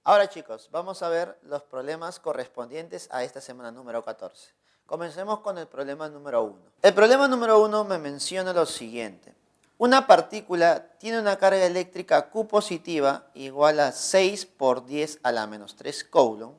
Ahora chicos, vamos a ver los problemas correspondientes a esta semana número 14. Comencemos con el problema número 1. El problema número 1 me menciona lo siguiente. Una partícula tiene una carga eléctrica Q positiva igual a 6 por 10 a la menos 3 coulomb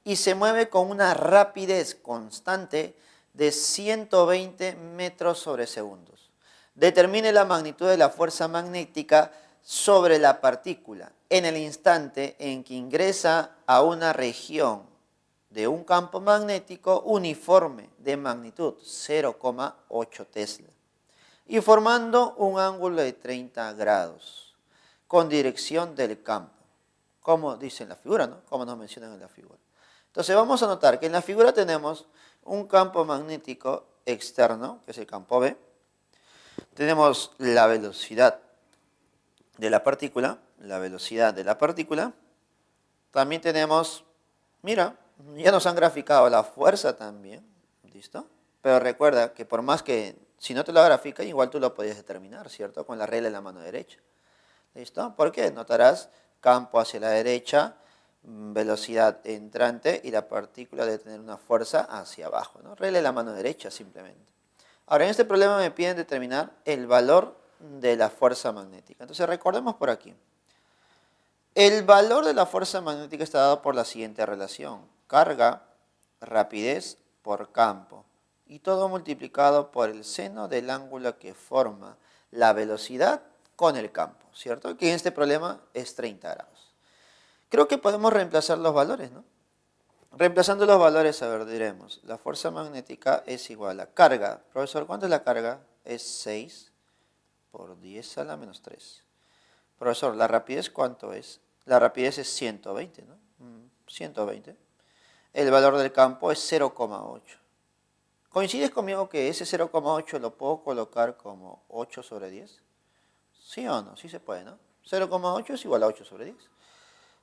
y se mueve con una rapidez constante de 120 metros sobre segundos. Determine la magnitud de la fuerza magnética sobre la partícula en el instante en que ingresa a una región de un campo magnético uniforme de magnitud 0,8 Tesla y formando un ángulo de 30 grados con dirección del campo, como dice en la figura, ¿no? Como nos mencionan en la figura. Entonces vamos a notar que en la figura tenemos un campo magnético externo, que es el campo B. Tenemos la velocidad de la partícula, También tenemos, mira, ya nos han graficado la fuerza también, ¿listo? Pero recuerda que por más que, si no te lo grafican, igual tú lo podías determinar, ¿cierto? Con la regla de la mano derecha, ¿listo? Porque notarás campo hacia la derecha, velocidad entrante y la partícula debe tener una fuerza hacia abajo, ¿no? Regla de la mano derecha simplemente. Ahora, en este problema me piden determinar el valor de la fuerza magnética. Entonces, recordemos por aquí. El valor de la fuerza magnética está dado por la siguiente relación. Carga, rapidez por campo. Y todo multiplicado por el seno del ángulo que forma la velocidad con el campo, ¿cierto? Que en este problema es 30 grados. Creo que podemos reemplazar los valores, ¿no? Reemplazando los valores, a ver, diremos, la fuerza magnética es igual a carga. Profesor, ¿cuánto es la carga? Es 6 por 10 a la menos 3. Profesor, ¿la rapidez cuánto es? La rapidez es 120, ¿no? 120. El valor del campo es 0,8. ¿Coincides conmigo que ese 0,8 lo puedo colocar como 8 sobre 10? ¿Sí o no? Sí se puede, ¿no? 0,8 es igual a 8 sobre 10.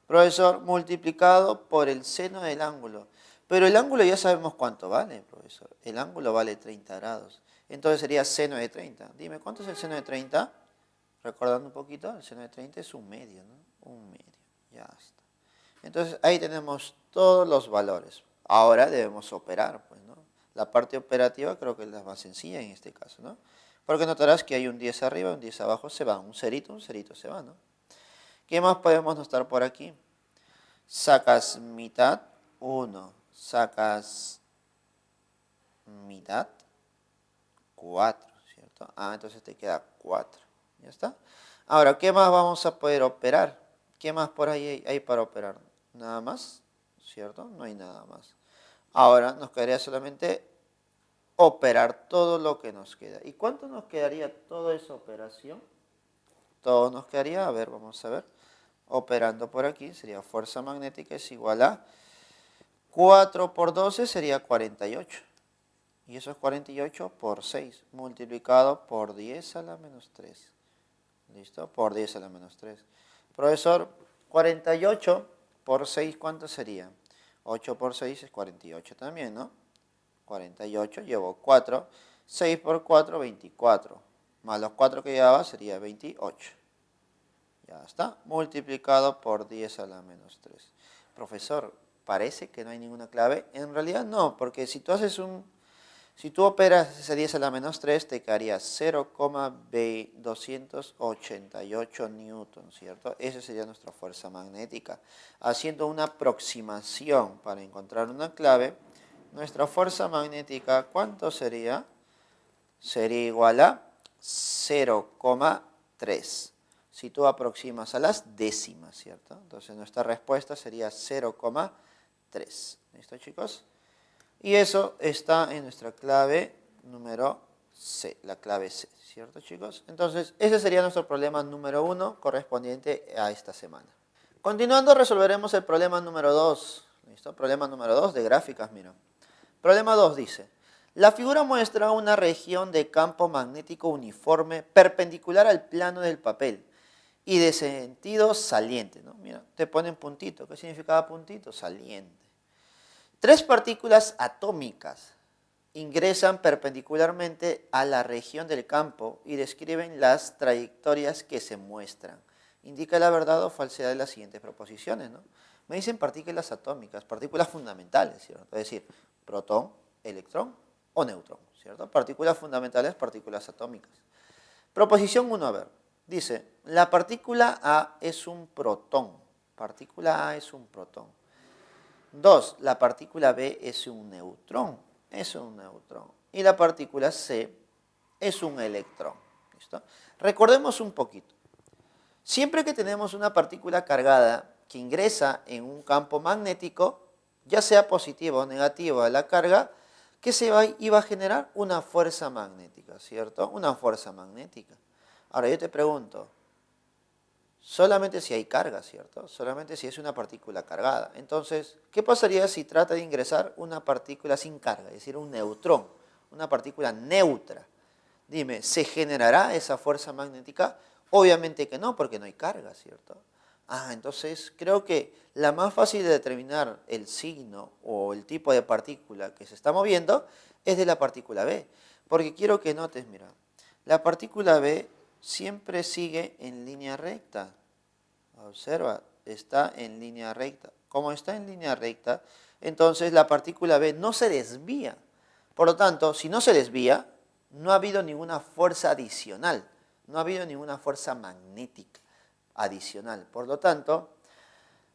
Profesor, multiplicado por el seno del ángulo. Pero el ángulo ya sabemos cuánto vale, profesor. El ángulo vale 30 grados. Entonces sería seno de 30. Dime, ¿cuánto es el seno de 30? Recordando un poquito, el seno de 30 es un medio, ¿no? Un medio. Ya está. Entonces ahí tenemos todos los valores. Ahora debemos operar, pues, ¿no? La parte operativa creo que es la más sencilla en este caso, ¿no? Porque notarás que hay un 10 arriba, un 10 abajo, se va. Un cerito se va, ¿no? ¿Qué más podemos notar por aquí? Sacas mitad, 1. Sacas mitad, 4, ¿cierto? Entonces te queda 4. ¿Ya está? Ahora, ¿qué más vamos a poder operar? ¿Qué más por ahí hay para operar? Nada más, ¿cierto? No hay nada más. Ahora nos quedaría solamente operar todo lo que nos queda. ¿Y cuánto nos quedaría toda esa operación? Todo nos quedaría, a ver, vamos a ver. Operando por aquí, sería fuerza magnética es igual a 4 por 12 sería 48. Y eso es 48 por 6, multiplicado por 10 a la menos 3. ¿Listo? Por 10 a la menos 3. Profesor, 48 por 6, ¿cuánto sería? 8 por 6 es 48 también, ¿no? 48, llevo 4. 6 por 4, 24. Más los 4 que llevaba sería 28. Ya está, multiplicado por 10 a la menos 3. Profesor, parece que no hay ninguna clave. En realidad no, porque si tú operas ese 10 a la menos 3, te quedaría 0,288 newton, ¿cierto? Esa sería nuestra fuerza magnética. Haciendo una aproximación para encontrar una clave, nuestra fuerza magnética, ¿cuánto sería? Sería igual a 0,3. Si tú aproximas a las décimas, ¿cierto? Entonces nuestra respuesta sería 0,3. ¿Listo, chicos? Y eso está en nuestra clave número C, la clave C, ¿cierto, chicos? Entonces, ese sería nuestro problema número 1 correspondiente a esta semana. Continuando, resolveremos el problema número 2. ¿Listo? Problema número 2 de gráficas, mira. Problema 2 dice, la figura muestra una región de campo magnético uniforme perpendicular al plano del papel y de sentido saliente, ¿no? Mira, te ponen puntito. ¿Qué significaba puntito? Saliente. 3 partículas atómicas ingresan perpendicularmente a la región del campo y describen las trayectorias que se muestran. indica la verdad o falsedad de las siguientes proposiciones, ¿no? Me dicen partículas atómicas, partículas fundamentales, ¿cierto? Es decir, protón, electrón o neutrón, ¿cierto? Partículas fundamentales, partículas atómicas. Proposición 1, a ver, dice, la partícula A es un protón. Partícula A es un protón. 2, la partícula B es un neutrón. Es un neutrón. Y la partícula C es un electrón. ¿Listo? Recordemos un poquito. Siempre que tenemos una partícula cargada que ingresa en un campo magnético, ya sea positivo o negativo a la carga, ¿qué iba a generar? Una fuerza magnética, ¿cierto? Una fuerza magnética. Ahora yo te pregunto, solamente si hay carga, ¿cierto? Solamente si es una partícula cargada. Entonces, ¿qué pasaría si trata de ingresar una partícula sin carga? Es decir, un neutrón, una partícula neutra. Dime, ¿se generará esa fuerza magnética? Obviamente que no, porque no hay carga, ¿cierto? Entonces creo que la más fácil de determinar el signo o el tipo de partícula que se está moviendo es de la partícula B. Porque quiero que notes, mira, la partícula B siempre sigue en línea recta. Observa, está en línea recta. Como está en línea recta, entonces la partícula B no se desvía. Por lo tanto, si no se desvía, no ha habido ninguna fuerza adicional. No ha habido ninguna fuerza magnética adicional. Por lo tanto,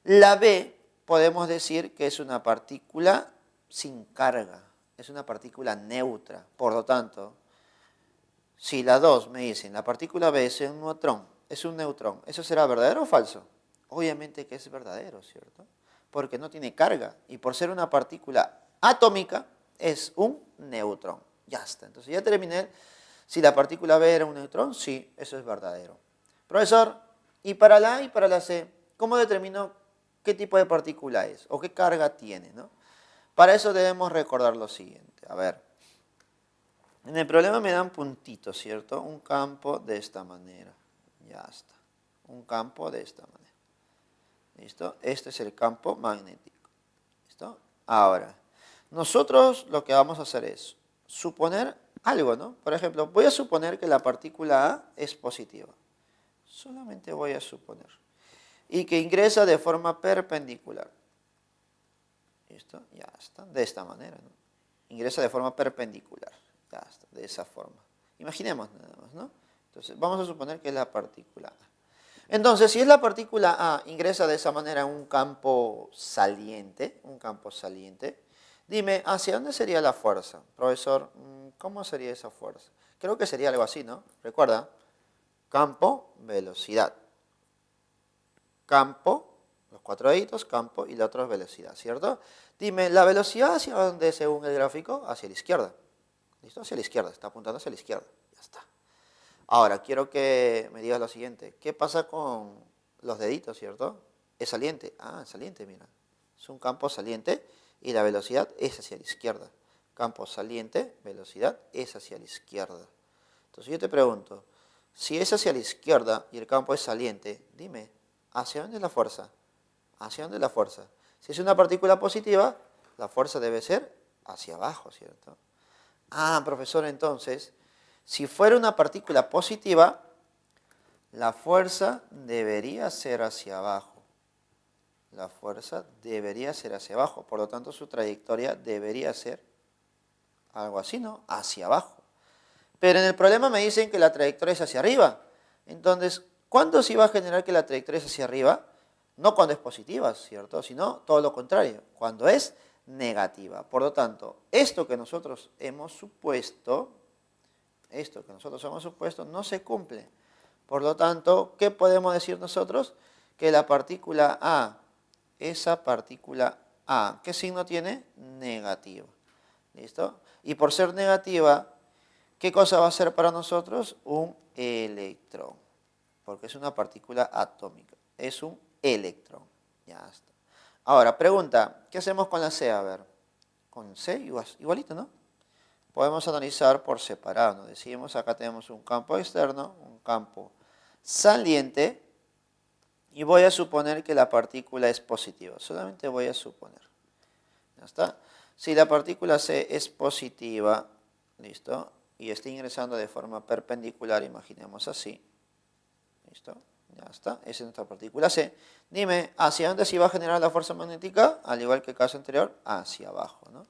la B podemos decir que es una partícula sin carga. Es una partícula neutra. Por lo tanto, si la 2 me dicen la partícula B es un neutrón, ¿eso será verdadero o falso? Obviamente que es verdadero, ¿cierto? Porque no tiene carga y por ser una partícula atómica es un neutrón. Ya está. Entonces ya terminé. Si la partícula B era un neutrón, sí, eso es verdadero. Profesor, ¿y para la A y para la C, cómo determino qué tipo de partícula es o qué carga tiene, ¿no? Para eso debemos recordar lo siguiente. A ver, en el problema me dan puntitos, ¿cierto? Un campo de esta manera. Ya está. Un campo de esta manera. ¿Listo? Este es el campo magnético. ¿Listo? Ahora, nosotros lo que vamos a hacer es suponer algo, ¿no? Por ejemplo, voy a suponer que la partícula A es positiva. Solamente voy a suponer. Y que ingresa de forma perpendicular. ¿Listo? Ya está. De esta manera, ¿no? Ingresa de forma perpendicular. Ya está. De esa forma. Imaginemos nada más, ¿no? Entonces, vamos a suponer que es la partícula A. Entonces, si es la partícula A, ingresa de esa manera en un campo saliente, dime, ¿hacia dónde sería la fuerza? Profesor, ¿cómo sería esa fuerza? Creo que sería algo así, ¿no? Recuerda, campo, velocidad. Campo, los cuatro deditos, campo y la otra es velocidad, ¿cierto? Dime, ¿la velocidad hacia dónde según el gráfico? Hacia la izquierda. ¿Listo? Hacia la izquierda, está apuntando hacia la izquierda. Ya está. Ahora, quiero que me digas lo siguiente. ¿Qué pasa con los deditos, cierto? Es saliente. Saliente, mira. Es un campo saliente y la velocidad es hacia la izquierda. Campo saliente, velocidad es hacia la izquierda. Entonces yo te pregunto, si es hacia la izquierda y el campo es saliente, dime, ¿hacia dónde es la fuerza? ¿Hacia dónde es la fuerza? Si es una partícula positiva, la fuerza debe ser hacia abajo, ¿cierto? Profesor, entonces, si fuera una partícula positiva, la fuerza debería ser hacia abajo. La fuerza debería ser hacia abajo. Por lo tanto, su trayectoria debería ser algo así, ¿no? Hacia abajo. Pero en el problema me dicen que la trayectoria es hacia arriba. Entonces, ¿cuándo se va a generar que la trayectoria es hacia arriba? No cuando es positiva, ¿cierto? Sino todo lo contrario, cuando es negativa. Por lo tanto, esto que nosotros hemos supuesto no se cumple. Por lo tanto, ¿qué podemos decir nosotros? Que la partícula A, esa partícula A, ¿qué signo tiene? Negativa. ¿Listo? Y por ser negativa, ¿qué cosa va a ser para nosotros? Un electrón. Porque es una partícula atómica. Es un electrón. Ya está. Ahora, pregunta, ¿qué hacemos con la C? A ver, con C igualito, ¿no? Podemos analizar por separado. Nos decimos, acá tenemos un campo externo, un campo saliente, y voy a suponer que la partícula es positiva. Solamente voy a suponer. Ya está. Si la partícula C es positiva, ¿listo? Y está ingresando de forma perpendicular, imaginemos así. ¿Listo? Ya está, esa es nuestra partícula C. Dime, ¿hacia dónde se va a generar la fuerza magnética? Al igual que el caso anterior, hacia abajo, ¿no?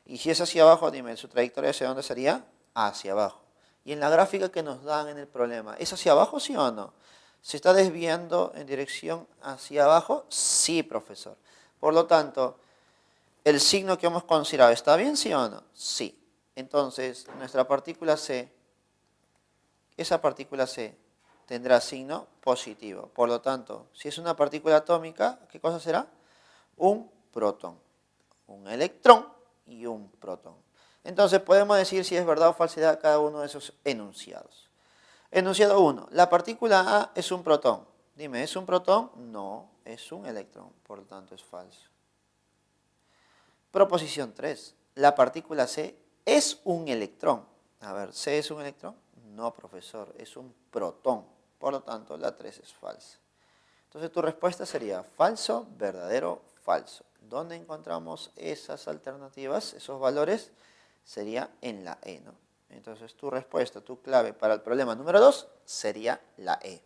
Y si es hacia abajo, dime, su trayectoria hacia dónde sería? Hacia abajo. Y en la gráfica que nos dan en el problema, ¿es hacia abajo, sí o no? ¿Se está desviando en dirección hacia abajo? Sí, profesor. Por lo tanto, el signo que hemos considerado, ¿está bien, sí o no? Sí. Entonces, nuestra partícula C, esa partícula C tendrá signo positivo. Por lo tanto, si es una partícula atómica, ¿qué cosa será? Un protón, un electrón y un protón. Entonces, podemos decir si es verdad o falsedad cada uno de esos enunciados. Enunciado 1. La partícula A es un protón. Dime, ¿es un protón? No, es un electrón. Por lo tanto, es falso. Proposición 3. La partícula C es un electrón. A ver, ¿C es un electrón? No, profesor, es un protón. Por lo tanto, la 3 es falsa. Entonces, tu respuesta sería falso, verdadero, falso. ¿Dónde encontramos esas alternativas, esos valores? Sería en la E, ¿no? Entonces, tu respuesta, tu clave para el problema número 2 sería la E.